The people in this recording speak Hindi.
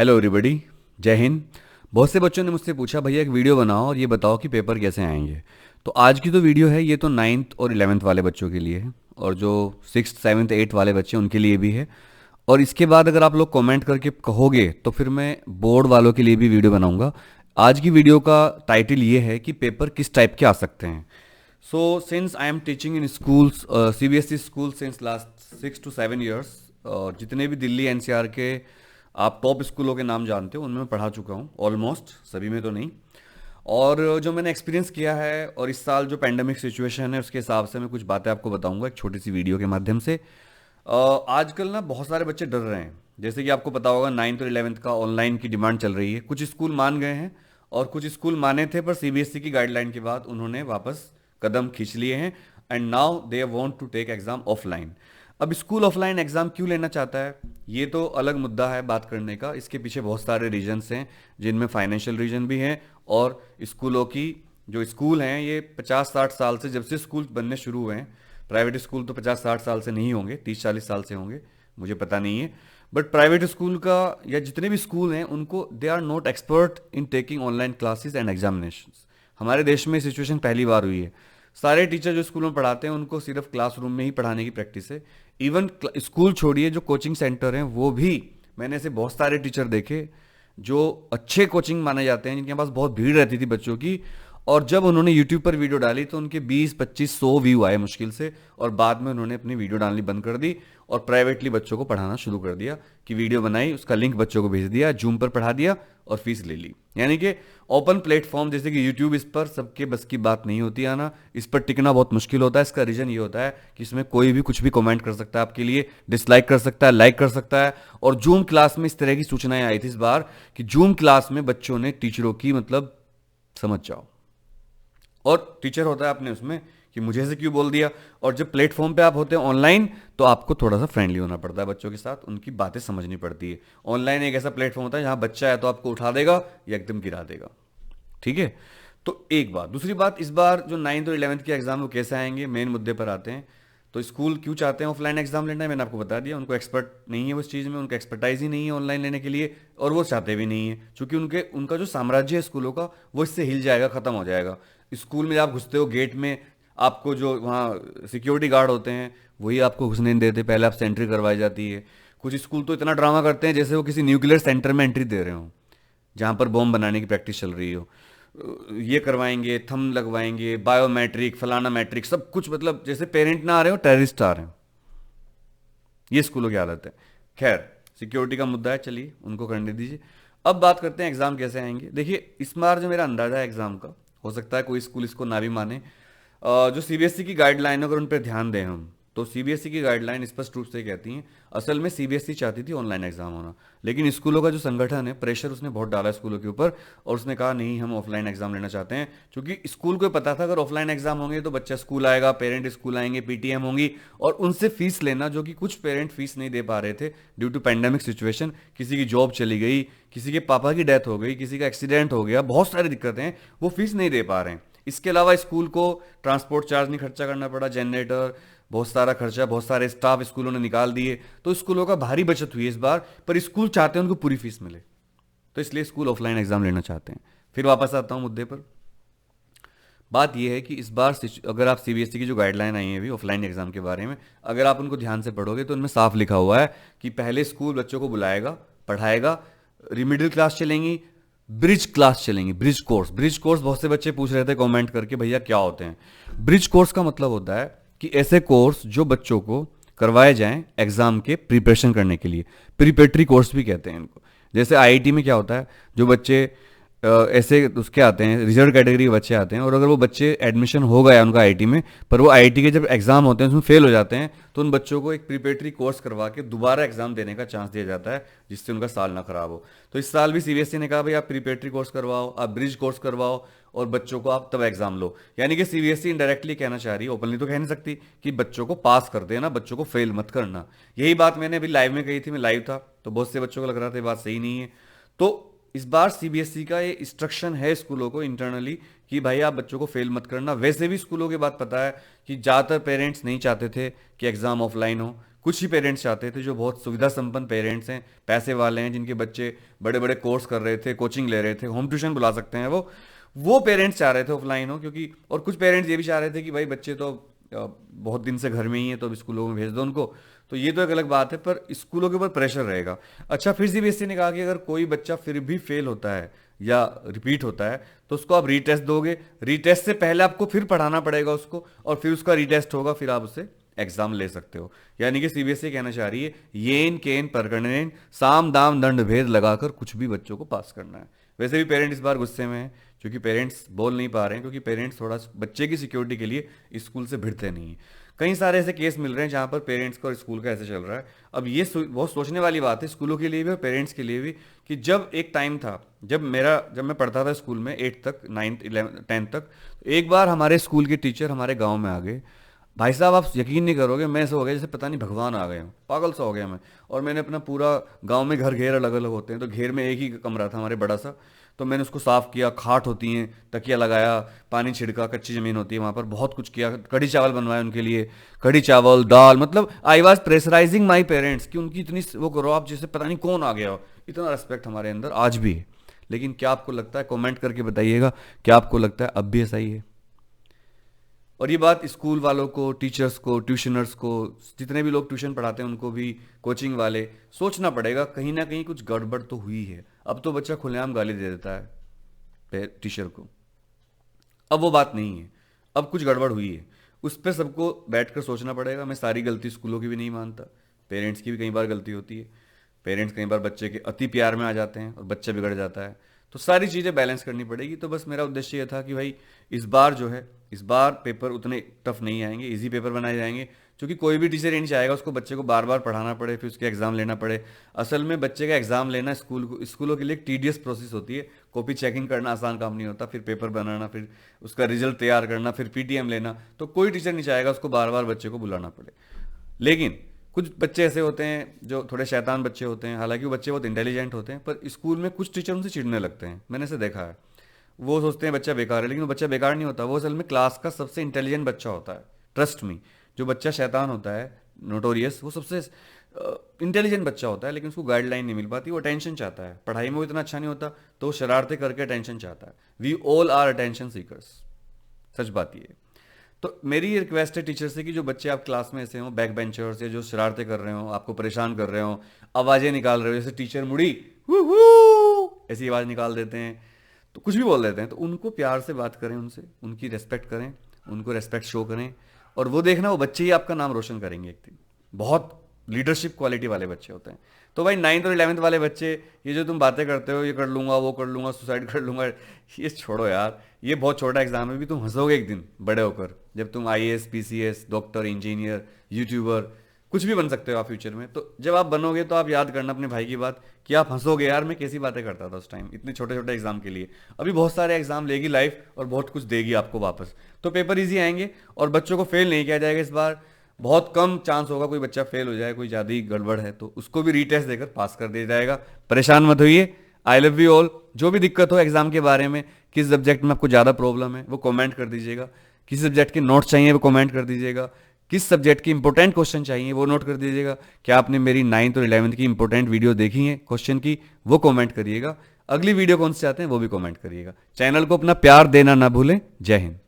Hello everybody. जय हिंद। बहुत से बच्चों ने मुझसे पूछा भैया एक वीडियो बनाओ और ये बताओ कि पेपर कैसे आएंगे। तो आज की जो वीडियो है ये तो 9th और 11th वाले बच्चों के लिए है, और जो 6th 7th 8th वाले बच्चे हैं उनके लिए भी है। और इसके बाद अगर आप लोग कमेंट करके कहोगे तो फिर मैं बोर्ड वालों के लिए भी वीडियो बनाऊंगा। आज की वीडियो का टाइटल ये है कि पेपर किस टाइप के आ सकते हैं। So since I am teaching in schools, CBSE school since last 6 to 7 years, और जितने भी दिल्ली NCR के आप टॉप स्कूलों के नाम जानते हो उनमें मैं पढ़ा चुका हूँ, ऑलमोस्ट सभी में तो नहीं। और जो मैंने एक्सपीरियंस किया है और इस साल जो पैंडमिक सिचुएशन है उसके हिसाब से मैं कुछ बातें आपको बताऊंगा एक छोटी सी वीडियो के माध्यम से। आजकल ना बहुत सारे बच्चे डर रहे हैं, जैसे कि आपको पता होगा 9th और 11th का ऑनलाइन की डिमांड चल रही है। कुछ स्कूल मान गए हैं और कुछ स्कूल माने थे, पर CBSE की गाइडलाइन के बाद उन्होंने वापस कदम खींच लिए हैं and now they want to take exam offline. अब स्कूल ऑफलाइन एग्जाम क्यों लेना चाहता है ये तो अलग मुद्दा है बात करने का। इसके पीछे बहुत सारे रीजन्स हैं, जिनमें फाइनेंशियल रीजन भी हैं, और स्कूलों की जो स्कूल हैं ये 50-60 साल से, जब से स्कूल बनने शुरू हुए हैं, प्राइवेट स्कूल तो 50-60 साल से नहीं होंगे, 30-40 साल से होंगे, मुझे पता नहीं है। बट प्राइवेट स्कूल का या जितने भी स्कूल हैं उनको they are not expert in taking online classes and examinations. हमारे देश में सिचुएशन पहली बार हुई है। सारे टीचर जो स्कूल में पढ़ाते हैं उनको सिर्फ क्लासरूम में ही पढ़ाने की प्रैक्टिस है। इवन स्कूल छोड़िए, जो कोचिंग सेंटर हैं वो भी, मैंने ऐसे बहुत सारे टीचर देखे जो अच्छे कोचिंग माने जाते हैं, जिनके पास बहुत भीड़ रहती थी बच्चों की, और जब उन्होंने यूट्यूब पर वीडियो डाली तो उनके 20-25-100 व्यू आए मुश्किल से, और बाद में उन्होंने अपनी वीडियो डालनी बंद कर दी और प्राइवेटली बच्चों को पढ़ाना शुरू कर दिया कि वीडियो बनाई, उसका लिंक बच्चों को भेज दिया, जूम पर पढ़ा दिया और फीस ले ली। यानी कि ओपन प्लेटफॉर्म जैसे कि यूट्यूब, इस पर सबके बस की बात नहीं होती आना, इस पर टिकना बहुत मुश्किल होता है। इसका रीजन ये होता है कि इसमें कोई भी कुछ भी कमेंट कर सकता है, आपके लिए डिसलाइक कर सकता है, लाइक कर सकता है। और जूम क्लास में इस तरह की सूचनाएं आई थी इस बार कि जूम क्लास में बच्चों ने टीचरों की, मतलब समझ जाओ, और टीचर होता है अपने उसमें कि मुझे ऐसे क्यों बोल दिया। और जब प्लेटफॉर्म पे आप होते हैं ऑनलाइन तो आपको थोड़ा सा फ्रेंडली होना पड़ता है बच्चों के साथ, उनकी बातें समझनी पड़ती है। ऑनलाइन एक ऐसा प्लेटफॉर्म होता है जहां बच्चा है तो आपको उठा देगा या एकदम गिरा देगा, ठीक है। तो एक बात, दूसरी बात, इस बार जो 9th और 11th के एग्जाम वो कैसे आएंगे, मेन मुद्दे पर आते हैं। तो स्कूल क्यों चाहते हैं ऑफलाइन एग्जाम लेना है, मैंने आपको बता दिया। उनको एक्सपर्ट नहीं है उस चीज़ में, उनका एक्सपर्टाइज ही नहीं है ऑनलाइन लेने के लिए, और वो चाहते भी नहीं है, क्योंकि उनका जो साम्राज्य है स्कूलों का वो इससे हिल जाएगा, खत्म हो जाएगा। स्कूल में जब आप घुसते हो गेट में, आपको जो वहाँ सिक्योरिटी गार्ड होते हैं वही आपको घुसने नहीं देते, पहले आपसे एंट्री करवाई जाती है। कुछ स्कूल तो इतना ड्रामा करते हैं जैसे वो किसी न्यूक्लियर सेंटर में एंट्री दे रहे हो, जहाँ पर बॉम्ब बनाने की प्रैक्टिस चल रही हो। ये करवाएंगे, थंब लगवाएंगे, बायोमेट्रिक, फलाना मैट्रिक, सब कुछ, मतलब जैसे पेरेंट ना आ रहे हो, टेररिस्ट आ रहे हो। ये स्कूलों की हालत है। खैर, सिक्योरिटी का मुद्दा है, चलिए उनको करने दीजिए। अब बात करते हैं एग्जाम कैसे आएंगे। देखिए, इस बार जो मेरा अंदाजा है एग्जाम का, हो सकता है कोई स्कूल इसको ना भी माने। जो CBSE की गाइडलाइन, अगर उन पर ध्यान दें हम, तो CBSE की गाइडलाइन स्पष्ट रूप से कहती हैं, असल में CBSE चाहती थी ऑनलाइन एग्जाम होना, लेकिन स्कूलों का जो संगठन है, प्रेशर उसने बहुत डाला स्कूलों के ऊपर, और उसने कहा नहीं, हम ऑफलाइन एग्जाम लेना चाहते हैं। क्योंकि स्कूल को पता था अगर ऑफलाइन एग्जाम होंगे तो बच्चा स्कूल आएगा, पेरेंट स्कूल आएंगे, PTM होंगी, और उनसे फीस लेना, जो कि कुछ पेरेंट फीस नहीं दे पा रहे थे ड्यू टू पैंडेमिक सिचुएशन। किसी की जॉब चली गई, किसी के पापा की डेथ हो गई, किसी का एक्सीडेंट हो गया, बहुत सारी दिक्कतें हैं, वो फीस नहीं दे पा रहे हैं। इसके अलावा स्कूल को ट्रांसपोर्ट चार्ज नहीं खर्चा करना पड़ा, जनरेटर, बहुत सारा खर्चा, बहुत सारे स्टाफ स्कूलों ने निकाल दिए, तो स्कूलों का भारी बचत हुई इस बार। पर स्कूल चाहते हैं उनको पूरी फीस मिले, तो इसलिए स्कूल ऑफलाइन एग्जाम लेना चाहते हैं। फिर वापस आता हूं मुद्दे पर। बात यह है कि इस बार अगर आप CBSE की जो गाइडलाइन आई है अभी ऑफलाइन एग्जाम के बारे में, अगर आप उनको ध्यान से पढ़ोगे तो उनमें साफ लिखा हुआ है कि पहले स्कूल बच्चों को बुलाएगा, पढ़ाएगा, रिमिडियल क्लास चलेंगी, ब्रिज क्लास चलेंगी, ब्रिज कोर्स बहुत से बच्चे पूछ रहे थे कमेंट करके, भैया क्या होते हैं। ब्रिज कोर्स का मतलब होता है कि ऐसे कोर्स जो बच्चों को करवाए जाएं एग्जाम के प्रिपरेशन करने के लिए, प्रिपरेटरी कोर्स भी कहते हैं इनको। जैसे IIT में क्या होता है, जो बच्चे ऐसे उसके आते हैं, रिजर्व कैटेगरी के बच्चे आते हैं, और अगर वो बच्चे एडमिशन हो गया उनका IIT में, पर वो IIT के जब एग्जाम होते हैं उसमें फेल हो जाते हैं, तो उन बच्चों को एक प्रिपरेटरी कोर्स करवा के दोबारा एग्जाम देने का चांस दिया जाता है, जिससे उनका साल ना खराब हो। तो इस साल भी CBSE ने कहा भाई आप प्रिपरेटरी कोर्स करवाओ, आप ब्रिज कोर्स करवाओ, और बच्चों को आप तब एग्जाम लो। यानी कि CBSE इनडायरेक्टली कहना चाह रही है, ओपनली तो कह नहीं सकती, कि बच्चों को पास कर देना, बच्चों को फेल मत करना। यही बात मैंने अभी लाइव में कही थी, मैं लाइव था, तो बहुत से बच्चों को लग रहा था ये बात सही नहीं है। तो इस बार CBSE का ये इंस्ट्रक्शन है स्कूलों को इंटरनली कि भाई आप बच्चों को फेल मत करना। वैसे भी स्कूलों की बात पता है कि ज़्यादातर पेरेंट्स नहीं चाहते थे कि एग्ज़ाम ऑफलाइन हो, कुछ ही पेरेंट्स चाहते थे, जो बहुत सुविधा संपन्न पेरेंट्स हैं, पैसे वाले हैं, जिनके बच्चे बड़े बड़े कोर्स कर रहे थे, कोचिंग ले रहे थे, होम ट्यूशन बुला सकते हैं, वो पेरेंट्स चाह रहे थे ऑफलाइन हो, क्योंकि और कुछ पेरेंट्स ये भी चाह रहे थे कि भाई बच्चे तो बहुत दिन से घर में ही है, तो अब स्कूलों में भेज दो उनको। तो ये तो एक अलग बात है, पर स्कूलों के ऊपर प्रेशर रहेगा। अच्छा, फिर सीबीएसई ने कहा कि अगर कोई बच्चा फिर भी फेल होता है या रिपीट होता है तो उसको आप रीटेस्ट दोगे। रीटेस्ट से पहले आपको फिर पढ़ाना पड़ेगा उसको, और फिर उसका रीटेस्ट होगा, फिर आप उससे एग्जाम ले सकते हो। यानी कि सीबीएसई कहना चाह रही है, येन केन परगणनेन साम दाम दंड भेद लगाकर कुछ भी बच्चों को पास करना है। वैसे भी पेरेंट्स इस बार गुस्से में हैं, क्योंकि पेरेंट्स बोल नहीं पा रहे हैं, क्योंकि पेरेंट्स थोड़ा बच्चे की सिक्योरिटी के लिए स्कूल से भिड़ते नहीं हैं। कई सारे ऐसे केस मिल रहे हैं जहां पर पेरेंट्स का और स्कूल का ऐसे चल रहा है। अब ये बहुत सोचने वाली बात है स्कूलों के लिए भी और पेरेंट्स के लिए भी, कि जब एक टाइम था, जब मैं पढ़ता था स्कूल में 8 तक, 9th 11th 10th तक, तो एक बार हमारे स्कूल के टीचर हमारे गाँव में आ गए। भाई साहब, आप यकीन नहीं करोगे, मैं ऐसा हो गया जैसे पता नहीं भगवान आ गए हो, पागल सा हो गया मैं। और मैंने अपना पूरा गांव में घर घेर अलग अलग होते हैं, तो घेर में एक ही कमरा था हमारे बड़ा सा, तो मैंने उसको साफ किया, खाट होती हैं, तकिया लगाया, पानी छिड़का, कच्ची जमीन होती है वहाँ पर, बहुत कुछ किया, कढ़ी चावल बनवाए उनके लिए, कढ़ी चावल दाल, मतलब I was pressurising my parents कि उनकी इतनी वो करो आप, जैसे पता नहीं कौन आ गया हो। इतना रिस्पेक्ट हमारे अंदर आज भी है। लेकिन क्या आपको लगता है, कमेंट करके बताइएगा, क्या आपको लगता है अब भी ऐसा ही है? और ये बात स्कूल वालों को, टीचर्स को, ट्यूशनर्स को, जितने भी लोग ट्यूशन पढ़ाते हैं उनको भी, कोचिंग वाले, सोचना पड़ेगा, कहीं ना कहीं कुछ गड़बड़ तो हुई है। अब तो बच्चा खुलेआम गाली दे देता है टीचर को, अब वो बात नहीं है, अब कुछ गड़बड़ हुई है। उस पर सबको बैठकर सोचना पड़ेगा। मैं सारी गलती स्कूलों की भी नहीं मानता, पेरेंट्स की भी कई बार गलती होती है। पेरेंट्स कई बार बच्चे के अति प्यार में आ जाते हैं और बच्चा बिगड़ जाता है, तो सारी चीज़ें बैलेंस करनी पड़ेगी। तो बस मेरा उद्देश्य ये था कि भाई इस बार जो है, इस बार पेपर उतने टफ नहीं आएंगे, इजी पेपर बनाए जाएंगे, क्योंकि कोई भी टीचर ये नहीं चाहेगा उसको बच्चे को बार बार पढ़ाना पड़े, फिर उसके एग्जाम लेना पड़े। असल में बच्चे का एग्जाम लेना स्कूलों के लिए एक टीडियस प्रोसेस होती है। कॉपी चेकिंग करना आसान काम नहीं होता, फिर पेपर बनाना, फिर उसका रिजल्ट तैयार करना, फिर पीटीएम लेना, तो कोई टीचर नहीं चाहेगा उसको बार बार बच्चे को बुलाना पड़े। लेकिन कुछ बच्चे ऐसे होते हैं जो थोड़े शैतान बच्चे होते हैं, हालांकि वो बच्चे बहुत इंटेलिजेंट होते हैं, पर स्कूल में कुछ टीचर उनसे चिढ़ने लगते हैं, मैंने इसे देखा है। वो सोचते हैं बच्चा बेकार है, लेकिन वो बच्चा बेकार नहीं होता, वो असल में क्लास का सबसे इंटेलिजेंट बच्चा होता है। ट्रस्ट मी, जो बच्चा शैतान होता है, नोटोरियस, वो सबसे इंटेलिजेंट बच्चा होता है, लेकिन उसको गाइडलाइन नहीं मिल पाती, वो अटेंशन चाहता है, पढ़ाई में वो इतना अच्छा नहीं होता, तो वो शरारतें करके अटेंशन चाहता है। We all are attention seekers, सच बात ये है। तो मेरी ये रिक्वेस्ट है टीचर से कि जो बच्चे आप क्लास में ऐसे हो, बैक बेंचर्स, या जो शरारतें कर रहे हो, आपको परेशान कर रहे हो, आवाज़ें निकाल रहे हो, जैसे टीचर मुड़ी ऐसी आवाज़ निकाल देते हैं, तो कुछ भी बोल देते हैं, तो उनको प्यार से बात करें, उनसे उनकी रेस्पेक्ट करें, उनको रेस्पेक्ट शो करें, और वो देखना वो बच्चे ही आपका नाम रोशन करेंगे एक दिन। बहुत लीडरशिप क्वालिटी वाले बच्चे होते हैं। तो भाई 9th और 11th वाले बच्चे, ये जो तुम बातें करते हो, ये कर लूंगा, वो कर लूंगा, सुसाइड कर लूंगा, ये छोड़ो यार, ये बहुत छोटा एग्जाम है, भी तुम हंसोगे एक दिन बड़े होकर, जब तुम IAS, PCS, doctor, engineer, YouTuber, कुछ भी बन सकते हो आप फ्यूचर में। तो जब आप बनोगे तो आप याद करना अपने भाई की बात, कि आप हंसोगे यार मैं कैसी बातें करता था उस टाइम, इतने छोटे छोटे एग्जाम के लिए। अभी बहुत सारे एग्जाम लेगी लाइफ, और बहुत कुछ देगी आपको वापस। तो पेपर ईजी आएंगे, और बच्चों को फेल नहीं किया जाएगा इस बार। बहुत कम चांस होगा कोई बच्चा फेल हो जाए, कोई ज़्यादा ही गड़बड़ है तो उसको भी रीटेस्ट देकर पास कर दिया जाएगा। परेशान मत होइए। I love you all. जो भी दिक्कत हो एग्जाम के बारे में, किस सब्जेक्ट में आपको ज़्यादा प्रॉब्लम है वो कमेंट कर दीजिएगा, किस सब्जेक्ट के नोट्स चाहिए वो कमेंट कर दीजिएगा, किस सब्जेक्ट की इंपॉर्टेंट क्वेश्चन चाहिए वो नोट कर दीजिएगा। क्या आपने मेरी 9th और 11th की इंपॉर्टेंट वीडियो देखी है क्वेश्चन की, वो कमेंट करिएगा। अगली वीडियो कौन से चाहते हैं वो भी कमेंट करिएगा। चैनल को अपना प्यार देना ना भूलें। जय हिंद।